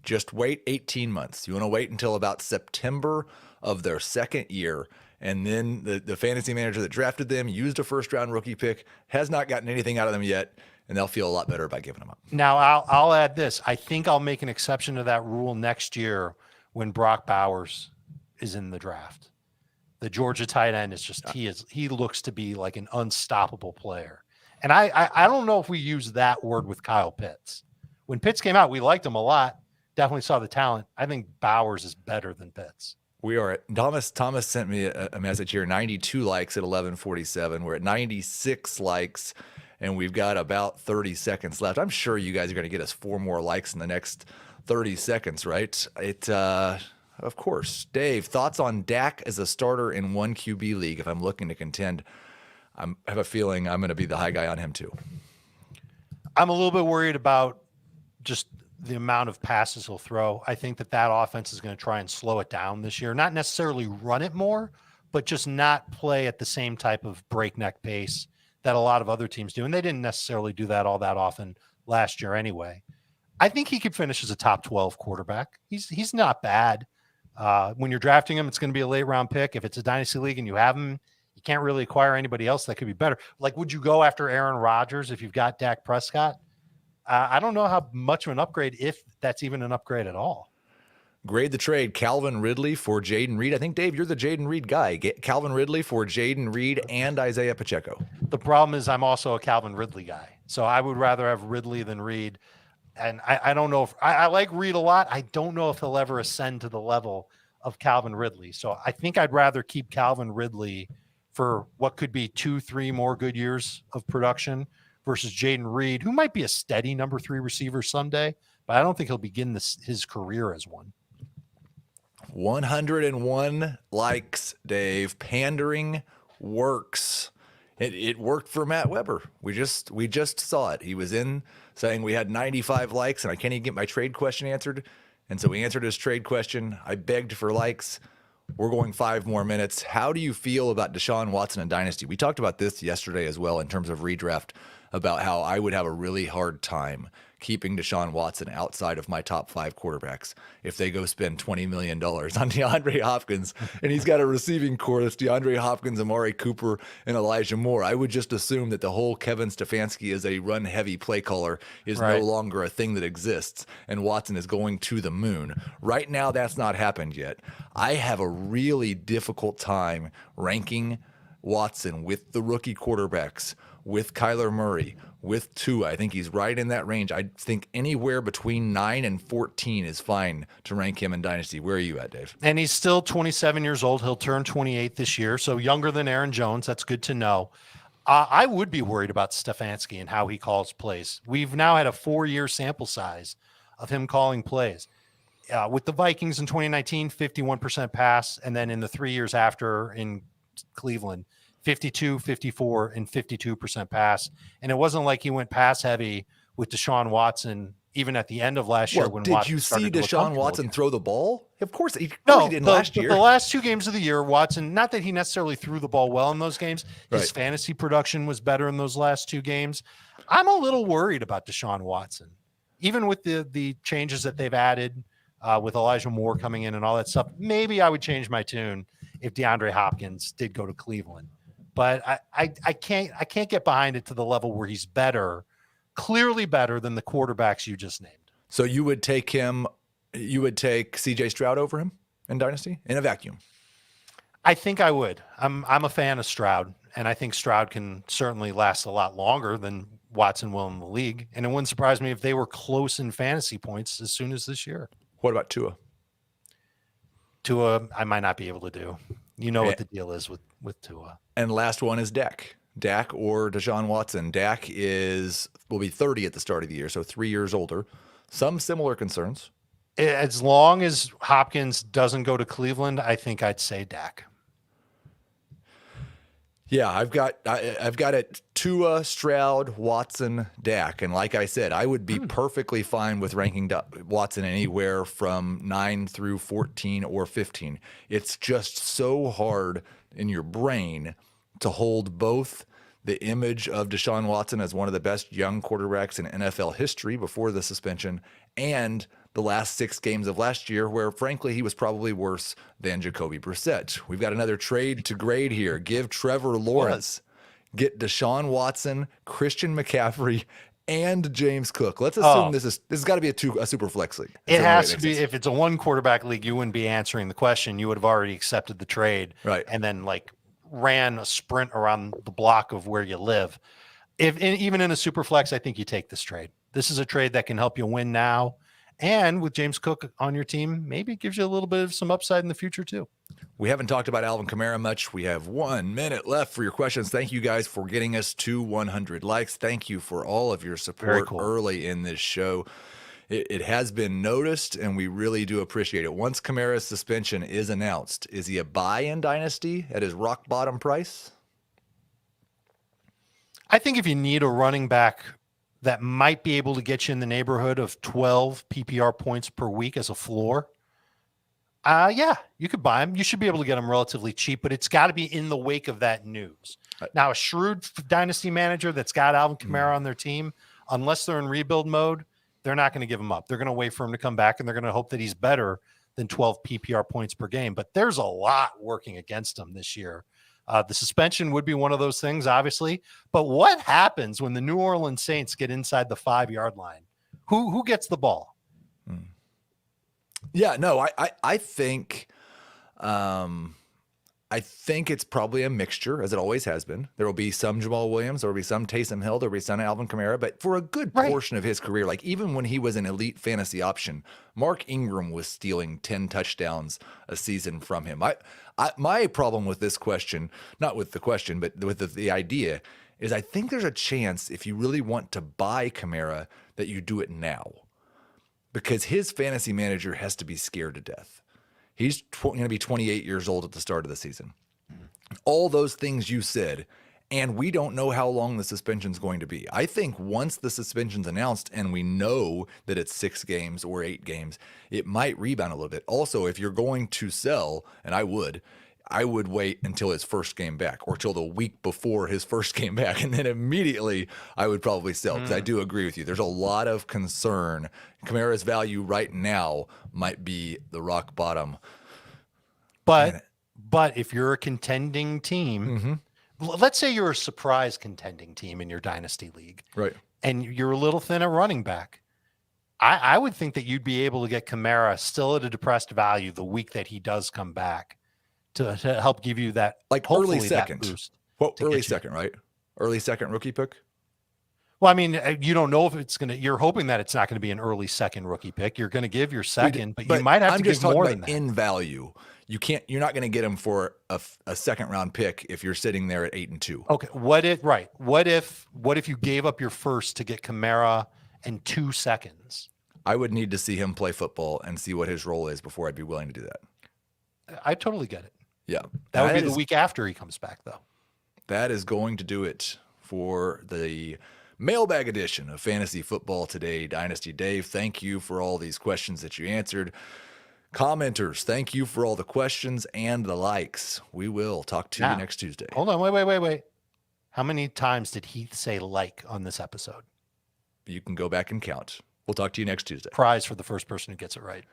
Just wait 18 months. You want to wait until about September of their second year, and then the fantasy manager that drafted them used a first-round rookie pick, has not gotten anything out of them yet, and they'll feel a lot better by giving them up. Now, I'll add this. I think I'll make an exception to that rule next year when Brock Bowers is in the draft. The Georgia tight end is just he looks to be like an unstoppable player. And I don't know if we use that word with Kyle Pitts. When Pitts came out, we liked him a lot. Definitely saw the talent. I think Bowers is better than Pitts. We are at Thomas sent me a message here. 92 likes at 11:47. We're at 96 likes, and we've got about 30 seconds left. I'm sure you guys are going to get us 4 more likes in the next 30 seconds, right? Of course. Dave, thoughts on Dak as a starter in one QB league if I'm looking to contend? I have a feeling I'm going to be the high guy on him too. I'm a little bit worried about just the amount of passes he'll throw. I think that offense is going to try and slow it down this year. Not necessarily run it more, but just not play at the same type of breakneck pace that a lot of other teams do. And they didn't necessarily do that all that often last year anyway. I think he could finish as a top 12 quarterback. He's not bad. When you're drafting him, it's going to be a late round pick. If it's a dynasty league and you have him, you can't really acquire anybody else that could be better. Like, would you go after Aaron Rodgers if you've got Dak Prescott? I don't know how much of an upgrade, if that's even an upgrade at all. Grade the trade. Calvin Ridley for Jaden Reed. I think, Dave, you're the Jaden Reed guy. Get Calvin Ridley for Jaden Reed and Isaiah Pacheco. The problem is I'm also a Calvin Ridley guy. So I would rather have Ridley than Reed. And I don't know if I like Reed a lot. I don't know if he'll ever ascend to the level of Calvin Ridley. So I think I'd rather keep Calvin Ridley for what could be 2-3 more good years of production versus Jaden Reed, who might be a steady number 3 receiver someday, but I don't think he'll begin his career as one. 101 likes, Dave. Pandering works. It worked for Matt Weber. We just saw it. He was in saying we had 95 likes and I can't even get my trade question answered. And so we answered his trade question. I begged for likes. We're going 5 more minutes. How do you feel about Deshaun Watson and Dynasty? We talked about this yesterday as well in terms of redraft, about how I would have a really hard time keeping Deshaun Watson outside of my top 5 quarterbacks if they go spend $20 million on DeAndre Hopkins and he's got a receiving core that's DeAndre Hopkins, Amari Cooper, and Elijah Moore. I would just assume that the whole Kevin Stefanski as a run-heavy play caller is no longer a thing that exists, and Watson is going to the moon. Right now, that's not happened yet. I have a really difficult time ranking Watson with the rookie quarterbacks, with Kyler Murray, with Tua. I think he's right in that range. I think anywhere between 9 and 14 is fine to rank him in Dynasty. Where are you at, Dave? And he's still 27 years old. He'll turn 28 this year, so younger than Aaron Jones. That's good to know. I would be worried about Stefanski and how he calls plays. We've now had a 4-year sample size of him calling plays. With the Vikings in 2019, 51% pass, and then in the 3 years after in Cleveland, 52, 54, and 52% pass. And it wasn't like he went pass heavy with Deshaun Watson even at the end of last year. When did you see Deshaun Watson throw the ball? Of course he didn't last year. The last 2 games of the year, Watson, not that he necessarily threw the ball well in those games. His fantasy production was better in those last 2 games. I'm a little worried about Deshaun Watson, even with the changes that they've added with Elijah Moore coming in and all that stuff. Maybe I would change my tune if DeAndre Hopkins did go to Cleveland. But I can't get behind it to the level where he's clearly better than the quarterbacks you just named. So you would take CJ Stroud over him in Dynasty in a vacuum? I think I would. I'm a fan of Stroud, and I think Stroud can certainly last a lot longer than Watson will in the league. And it wouldn't surprise me if they were close in fantasy points as soon as this year. What about Tua? Tua, I might not be able to do. You know what the deal is with Tua. And last one is Dak. Dak or Deshaun Watson. Dak will be 30 at the start of the year, so 3 years older. Some similar concerns. As long as Hopkins doesn't go to Cleveland, I think I'd say Dak. Yeah, I've got it Tua, Stroud, Watson, Dak. And like I said, I would be perfectly fine with ranking Watson anywhere from 9 through 14 or 15. It's just so hard in your brain to hold both the image of Deshaun Watson as one of the best young quarterbacks in NFL history before the suspension and the last 6 games of last year where, frankly, he was probably worse than Jacoby Brissett. We've got another trade to grade here. Give Trevor Lawrence, get Deshaun Watson, Christian McCaffrey, and James Cook. Let's assume this has got to be a super flex league. It has to be. If it's a 1 quarterback league, you wouldn't be answering the question. You would have already accepted the trade, right? And then ran a sprint around the block of where you live. Even in a super flex, I think you take this trade. This is a trade that can help you win now. And with James Cook on your team, maybe it gives you a little bit of some upside in the future too. We haven't talked about Alvin Kamara much. We have 1 minute left for your questions. Thank you guys for getting us to 100 likes. Thank you for all of your support early in this show. it has been noticed, and we really do appreciate it. Once Kamara's suspension is announced, is he a buy in Dynasty at his rock bottom price? I think if you need a running back that might be able to get you in the neighborhood of 12 PPR points per week as a floor, yeah, you could buy him. You should be able to get him relatively cheap, but it's got to be in the wake of that news. Now, a shrewd Dynasty manager that's got Alvin Kamara on their team, unless they're in rebuild mode, they're not going to give him up. They're going to wait for him to come back, and they're going to hope that he's better than 12 PPR points per game. But there's a lot working against him this year. The suspension would be one of those things, obviously. But what happens when the New Orleans Saints get inside the 5-yard line? Who gets the ball? Yeah, no, I think it's probably a mixture, as it always has been. There will be some Jamal Williams, there will be some Taysom Hill, there will be some Alvin Kamara, but for a good portion of his career, like even when he was an elite fantasy option, Mark Ingram was stealing 10 touchdowns a season from him. My problem with this question, not with the question, but with the idea, is I think there's a chance if you really want to buy Kamara that you do it now, because his fantasy manager has to be scared to death. He's going to be 28 years old at the start of the season. All those things you said, and we don't know how long the suspension's going to be. I think once the suspension's announced and we know that it's 6 games or 8 games, it might rebound a little bit. Also, if you're going to sell, and I would wait until his first game back or till the week before his first game back. And then immediately I would probably sell, because I do agree with you. There's a lot of concern. Kamara's value right now might be the rock bottom. But if you're a contending team, let's say you're a surprise contending team in your Dynasty League. Right. And you're a little thin at running back. I would think that you'd be able to get Kamara still at a depressed value the week that he does come back, to help give you that, like early second boost. Well, early second, right? Early second rookie pick. Well, I mean, you don't know if it's going to, you're hoping that it's not going to be an early second rookie pick. You're going to give your second, but you might have to give more than that. In value. You're not going to get him for a second round pick if you're sitting there at 8-2. Okay. What if you gave up your first to get Kamara and 2 seconds? I would need to see him play football and see what his role is before I'd be willing to do that. I totally get it. Yeah. That would be the week after he comes back, though. That is going to do it for the Mailbag edition of Fantasy Football Today Dynasty. Dave, thank you for all these questions that you answered. Commenters, thank you for all the questions and the likes. We will talk to you next Tuesday. Hold on. Wait. How many times did Heath say like on this episode? You can go back and count. We'll talk to you next Tuesday. Prize for the first person who gets it right.